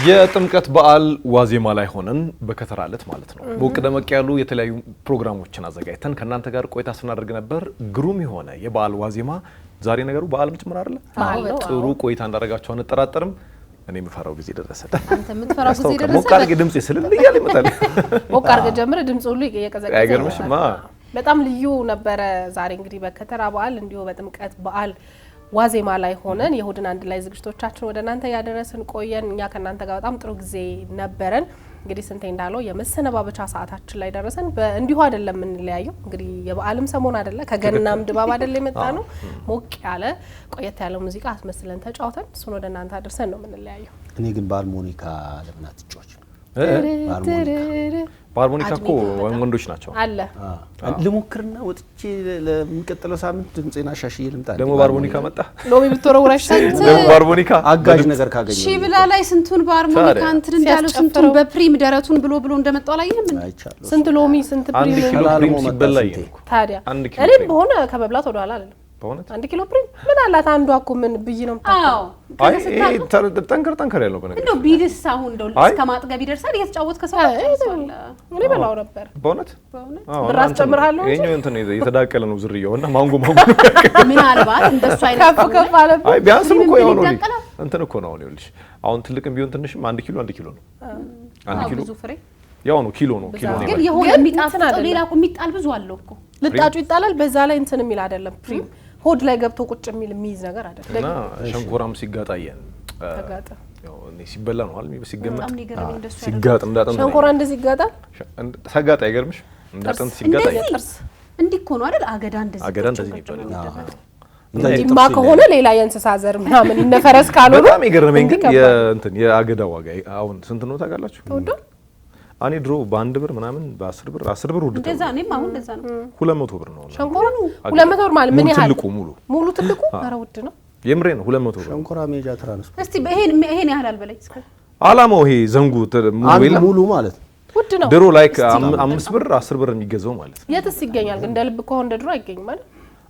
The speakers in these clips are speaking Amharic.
የጥምቀት በዓል ዋዜማ ላይ ሆነን በከተራለት ማለት ነው ሞቅ ደመቅ ያሉ የተለያዩ ፕሮግራሞችን አዘጋጅተን ከናንተ ጋር ቆይታ ስናደርግ ነበር። ግሩም የሆነ የበዓል ዋዜማ ዛሬ ነገሩ በዓል ጭምር አይደለ? ጥሩ ቆይታ እንዳደረጋችሁ አንጠራጠርም። እኔ የምፈራው ጊዜ ደረሰ። አንተ የምትፈራው ጊዜ ደረሰ። ሞቅ አድርጌ ድምጽ ይስልል ይያል ይመጣል። ሞቅ አድርጌ ጀምረ ድምጽ ሁሉ እየቀዘቀዘ አይገርምሽማ? በጣም ልዩ ነበረ። ዛሬ እንግዲህ በከተራ በዓል እንዲሁ በጥምቀት በዓል ዋዜማ ላይ ሆነን የሁድን አንድ ላይ ዝግጅቶቻችን ወደ እናንተ ያደረስን ቆየን። እኛ ከናንተ ጋር በጣም ጥሩ ጊዜ ነበረን። እንግዲህ ስንቴ እንዳለው የመሰነባበቻ ሰዓታችን ላይ ደረሰን። እንዲሁ አይደለም የምንለያየው። እንግዲህ የበዓልም ሰሞን አይደለ ከገናም ድባብ አይደለ የመጣ ነው። ሞቅ ያለ ቆየት ያለ ሙዚቃ አስመስለን ተጫውተን እሱን ወደ እናንተ አድርሰን ነው የምንለያየው። እኔ ግን ባርሞኒካ ለምን አትጫወች? ባርሞኒካ እኮ ወንዶች ናቸው አለ። ልሞክርና ወጥቼ ለሚቀጥለው ሳምንት ድምጼና ሻሽዬ ልምጣ። ደግሞ ባርሞኒካ መጣ። ሎሚ ብትወረውራሽ ደግሞ ባርሞኒካ አጋዥ ነገር ካገኘ ሺ ብላ ላይ ስንቱን ባርሞኒካ እንትን እንዳለው ስንቱን በፕሪም ደረቱን ብሎ እንደመጣው አላየህም እንዴ? ስንት ሎሚ ስንት ፕሪም ሲበላኝ ታዲያ እኔም በሆነ ከመብላት ወደ ኋላ አይደለም። በእውነት 1 ኪሎ ፕሪም ምን አላት? አንዷ እኮ ምን ብይ ነው አዎ አይ ጠንከር ያለው በነገር እንደው ቢልስ አሁን እንደው እስከ ማጥገብ ይደርሳል። እየተጫወትከ ሰው እኔ በላው ነበር በእውነት ብራስ ጨምራለሁ እንጂ የኛው እንትን የተዳቀለ ነው ዝርያውና ማንጎ ምናልባት እንደሱ አይነት ከፍ አለበት። አይ ቢያንስም እኮ ያው ነው እንትን እኮ ነው ይኸውልሽ። አሁን ትልቅም ቢሆን ትንሽም 1 ኪሎ ነው 1 ኪሎ ብዙ ፍሬ ያው ነው ኪሎ ነው ግን የሆነ የሚጣፍጠው ሌላ እኮ የሚጣል ብዙ አለው እኮ ልጣጩ ይጣላል። በዛ ላይ እንትን የሚል አይደለም ፕሪም ሆድ ላይ ገብቶ ቁጭ የሚይዝ ነገር አይደለም። እና ሸንኮራም ሲጋጣየን ተጋጣ ያው እኔ ሲበላ ነው አይደል? ሲገመጥ በጣም ይገርመኝ እንደሱ ሲጋጥ እንዳጠንት ሸንኮራ እንደዚህ ይጋጣል። ተጋጣ አይገርምሽ? እንዳጠንት ሲጋጣ ጥርስ እንዲህ እኮ ነው አይደል? አገዳ እንደዚህ ይባላል። እንዲማ ከሆነ ሌላ የእንስሳ ዘር ምናምን ይነፈረስ ካልሆነ በጣም ይገርመኝ። ግን የእንትን የአገዳ ዋጋ አሁን ስንት ነው ታውቃላችሁ? ተወዶ እኔ ድሮ በ1 ብር ምናምን በ10 ብር ውድ እንደዛ እኔም አሁን እንደዛ ነው። 200 ብር ነው ሸንኮራ 200 ብር ማለት ምን ያህል ሙሉ ትልቁ ኧረ ውድ ነው። የምሬ ነው 200 ብር ሸንኮራ ሜጃ ትራንስፖርት። እስቲ ይሄን ያህል አልበለኝ እስከ አላማው ይሄ ዘንጉ ሙሉ ማለት ውድ ነው። ድሮ ላይክ 5 ብር 10 ብር የሚገዛው ማለት ነው። የትስ ይገኛል ግን እንደ ልብ ከሆነ እንደ ድሮ አይገኝም ማለት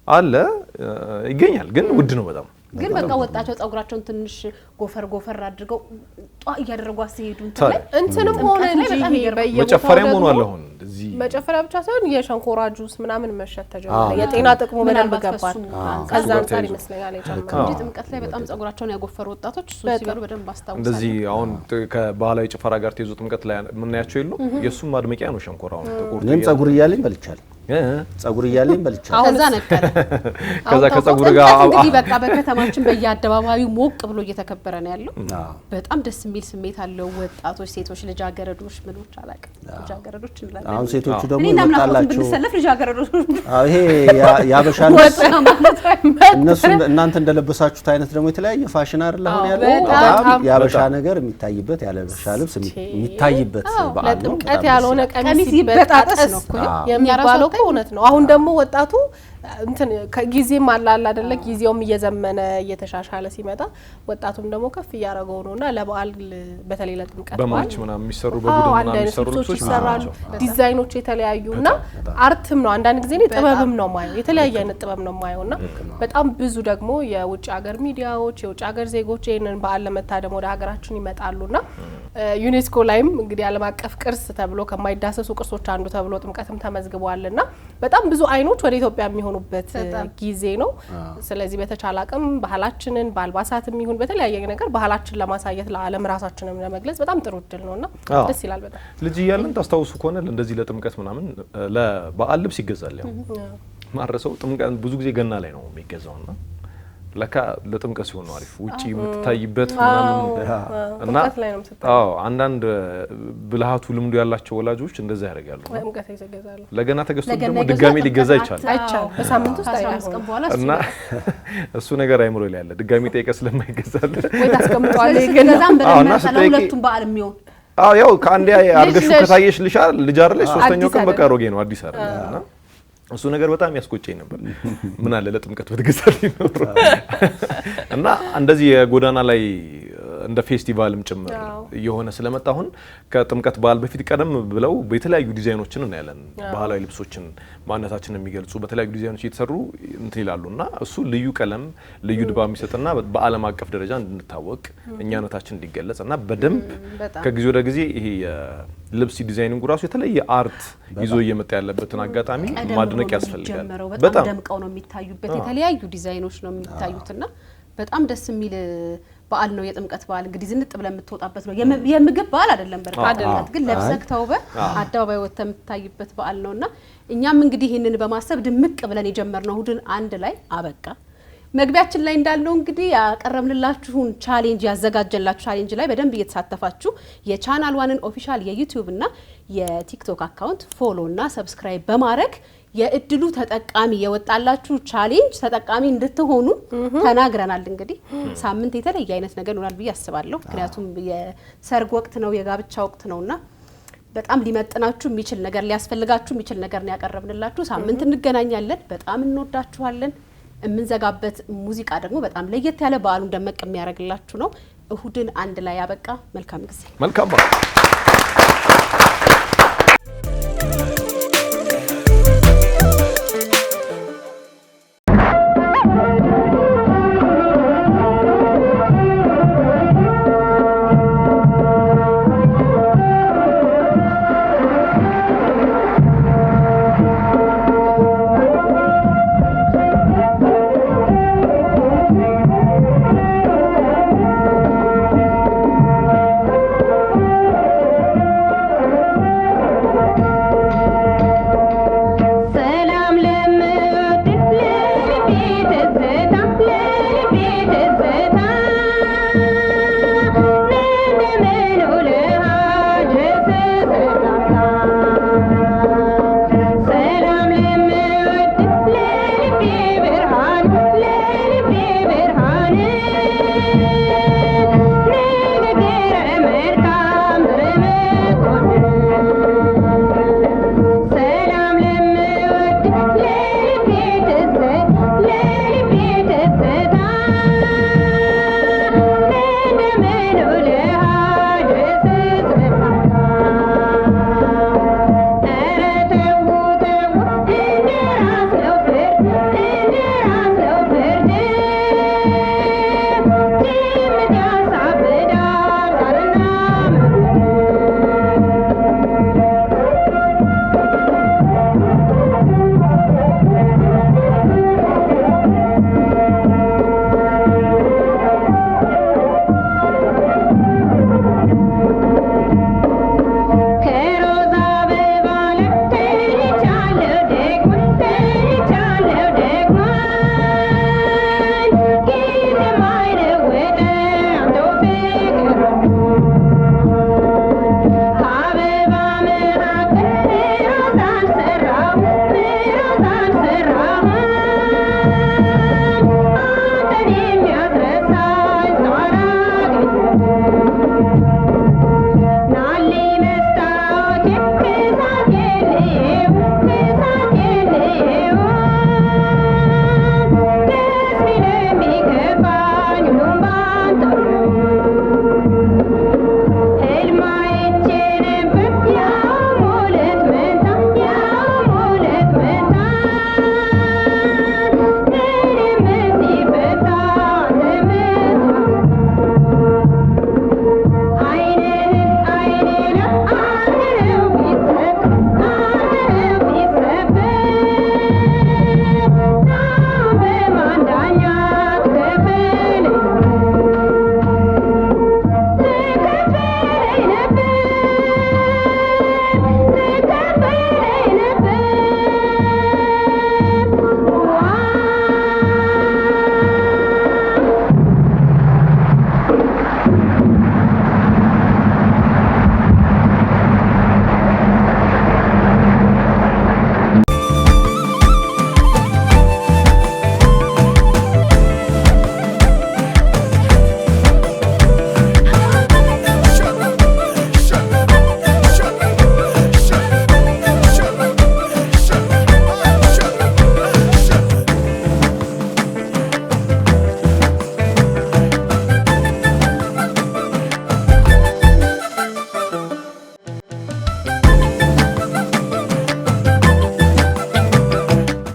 አለ ይገኛል ግን ውድ ነው በጣም። ግን በቃ ወጣቸው ጸጉራቸውን ትንሽ ጎፈር አድርገው ጧ እያደረጉ አስሄዱ እንትንም ሆነ እንጂ መጨፈሪያም ሆኖ አለ። አሁን እዚህ መጨፈሪያ ብቻ ሳይሆን የሸንኮራ ጁስ ምናምን መሸት ተጀመረ። የጤና ጥቅሙ በደንብ ገባን። ከዛ አንፃር ይመስለኛል የጨመረው እንጂ ጥምቀት ላይ በጣም ጸጉራቸውን ያጎፈሩ ወጣቶች እሱ ሲበሉ በደንብ አስታውሳለሁ። እንደዚህ አሁን ከባህላዊ ጭፈራ ጋር ተይዞ ጥምቀት ላይ የምናያቸው የሉ የሱም ማድመቂያ ነው ሸንኮራው። ተቆርጦ እኔም ጸጉር እያለኝ በልቻለሁ። ከዛ ነቀረ። ከዛ ከጸጉር ጋር እንግዲህ በቃ በከተማችን በየአደባባዩ ሞቅ ብሎ እየተከበረ ነው ያለው። በጣም ደስ የሚል ስሜት አለው። ወጣቶች፣ ሴቶች፣ ልጃገረዶች ምኖች አላውቅም ልጃገረዶች እንላለን። አሁን ሴቶቹ ደግሞ ይመጣላችሁ ብንሰለፍ ልጃገረዶች ይሄ ያበሻ እነሱ እናንተ እንደለበሳችሁት አይነት ደግሞ የተለያየ ፋሽን አይደል አሁን ያለው። በጣም ያበሻ ነገር የሚታይበት ያለበሻ ልብስ የሚታይበት በዓል ነው። ጥምቀት ያልሆነ ቀሚስ ይበጣጠስ ነው የሚባለው እውነት ነው። አሁን ደግሞ ወጣቱ እንትን ከጊዜም አላል አይደለ? ጊዜውም እየዘመነ እየተሻሻለ ሲመጣ ወጣቱም ደግሞ ከፍ እያደረገው ነውና ለበዓል በተለይ ለጥምቀት በማርች ምናምን የሚሰሩ በቡድን ምናምን የሚሰሩ ልብሶች ይሰራሉ። ዲዛይኖች የተለያዩና አርትም ነው። አንዳንድ ጊዜ ጥበብም ነው ማየው። የተለያየ አይነት ጥበብ ነው ማየውና በጣም ብዙ ደግሞ የውጭ ሀገር ሚዲያዎች የውጭ ሀገር ዜጎች ይሄንን በዓል ለመታደም ወደ ሀገራችን ይመጣሉና ዩኔስኮ ላይም እንግዲህ ዓለም አቀፍ ቅርስ ተብሎ ከማይዳሰሱ ቅርሶች አንዱ ተብሎ ጥምቀትም ተመዝግቧልና በጣም ብዙ አይኖች ወደ ኢትዮጵያ የሚሆኑበት ጊዜ ነው። ስለዚህ በተቻለ አቅም ባህላችንን በአልባሳትም ይሁን በተለያየ ነገር ባህላችን ለማሳየት ለዓለም ራሳችንን ለመግለጽ በጣም ጥሩ እድል ነውና ደስ ይላል በጣም። ልጅ እያለን ታስታውሱ ከሆነ እንደዚህ ለጥምቀት ምናምን ለበዓል ልብስ ይገዛል። ያው ማረሰው ጥምቀት ብዙ ጊዜ ገና ላይ ነው የሚገዛውና ለካ ለጥምቀት ሲሆን ነው አሪፍ ውጪ የምትታይበት ምናምን እና አንዳንድ ብልሃቱ ልምዱ ያላቸው ወላጆች እንደዛ ያደርጋሉ። ጥምቀት ይገዛሉ። ለገና ተገዝቶ ደግሞ ድጋሚ ሊገዛ ይቻላል በሳምንት ውስጥ አይያስቀም በኋላ እና እሱ ነገር አይምሮ ላይ ያለ ድጋሚ ጠይቀ ስለማይገዛል ወይ ታስቀምጧል ገዛም በደንብ ለሁለቱም በዓል የሚሆን ያው ከአንዴ አርገሹ ከታየሽ ልጅ አይደለሽ ሶስተኛው ቀን በቃ ሮጌ ነው አዲስ አይደለም። እሱ ነገር በጣም ያስቆጨኝ ነበር። ምን አለ ለጥምቀት በተገዛልኝ ነው። እና እንደዚህ የጎዳና ላይ እንደ ፌስቲቫልም ጭምር የሆነ ስለመጣ አሁን ከጥምቀት በዓል በፊት ቀደም ብለው በተለያዩ ዲዛይኖችን እናያለን። ባህላዊ ልብሶችን ማንነታችንን የሚገልጹ በተለያዩ ዲዛይኖች እየተሰሩ እንትን ይላሉና እሱ ልዩ ቀለም ልዩ ድባብ የሚሰጥና በዓለም አቀፍ ደረጃ እንድንታወቅ እኛነታችን እንዲገለጽና በደንብ ከጊዜ ወደ ጊዜ ይሄ ልብስ ዲዛይኒንግ ራሱ የተለየ አርት ይዞ እየመጣ ያለበትን አጋጣሚ ማድነቅ ያስፈልጋል። በጣም ደምቀው ነው የሚታዩበት የተለያዩ ዲዛይኖች ነው የሚታዩትና በጣም ደስ የሚል በዓል ነው የጥምቀት በዓል። እንግዲህ ዝንጥ ብለን የምትወጣበት ነው የምግብ በዓል አይደለም። በርካታ ግን ለብሰክ ተውበ አደባባይ ወጥተህ የምታይበት በዓል ነውና እኛም እንግዲህ ይሄንን በማሰብ ድምቅ ብለን የጀመርነው እሁድን አንድ ላይ አበቃ። መግቢያችን ላይ እንዳልነው እንግዲህ ያቀረብንላችሁን ቻሌንጅ ያዘጋጀንላችሁ ቻሌንጅ ላይ በደንብ እየተሳተፋችሁ የቻናል ዋንን ኦፊሻል የዩቲዩብ እና የቲክቶክ አካውንት ፎሎ እና ሰብስክራይብ በማድረግ የእድሉ ተጠቃሚ የወጣላችሁ ቻሌንጅ ተጠቃሚ እንድትሆኑ ተናግረናል። እንግዲህ ሳምንት የተለየ አይነት ነገር ይሆናል ብዬ አስባለሁ። ምክንያቱም የሰርግ ወቅት ነው፣ የጋብቻ ወቅት ነውና በጣም ሊመጥናችሁ የሚችል ነገር ሊያስፈልጋችሁ የሚችል ነገር ነው ያቀረብንላችሁ። ሳምንት እንገናኛለን። በጣም እንወዳችኋለን። የምንዘጋበት ሙዚቃ ደግሞ በጣም ለየት ያለ በዓሉን ደመቅ የሚያደርግላችሁ ነው። እሁድን አንድ ላይ ያበቃ። መልካም ጊዜ። መልካም